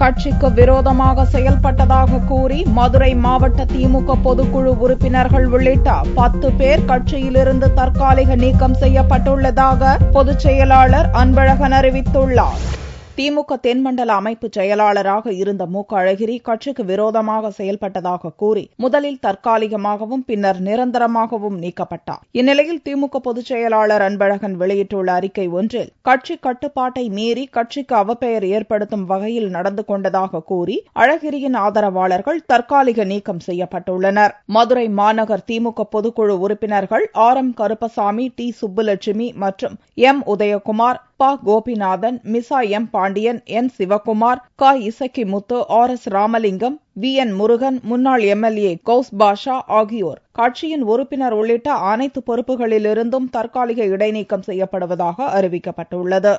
கட்சிக்கு விரோதமாக செயல்பட்டதாக கூறி மதுரை மாவட்ட திமுக பொதுக்குழு உறுப்பினர்கள் உள்ளிட்ட 10 பேர் கட்சியிலிருந்து தற்காலிக நீக்கம் செய்யப்பட்டுள்ளதாக பொதுச் செயலாளர் அன்பழகன் அறிவித்துள்ளார். திமுக தென்மண்டல அமைப்பு செயலாளராக இருந்த மு. அழகிரி கட்சிக்கு விரோதமாக செயல்பட்டதாக கூறி முதலில் தற்காலிகமாகவும் பின்னர் நிரந்தரமாகவும் நீக்கப்பட்டார். இந்நிலையில் திமுக பொதுச் செயலாளர் அன்பழகன் வெளியிட்டுள்ள அறிக்கை ஒன்றில் கட்சி கட்டுப்பாட்டை மீறி கட்சிக்கு அவப்பெயர் ஏற்படுத்தும் வகையில் நடந்து கொண்டதாக கூறி அழகிரியின் ஆதரவாளர்கள் தற்காலிக நீக்கம் செய்யப்பட்டுள்ளனர். மதுரை மாநகர் திமுக பொதுக்குழு உறுப்பினர்கள் ஆர். கருப்பசாமி, டி. சுப்புலட்சுமி மற்றும் எம். உதயகுமார், ப. Gopinathan, MISA M. Pandian, N. Sivakumar, க. Isakkimuthu, R. S. Ramalingam, V. N. Murugan, முன்னாள் எம்எல்ஏ கௌஸ் பாஷா ஆகியோர் கட்சியின் உறுப்பினர் உள்ளிட்ட அனைத்து பொறுப்புகளிலிருந்தும் தற்காலிக இடைநீக்கம் செய்யப்படுவதாக அறிவிக்கப்பட்டுள்ளது.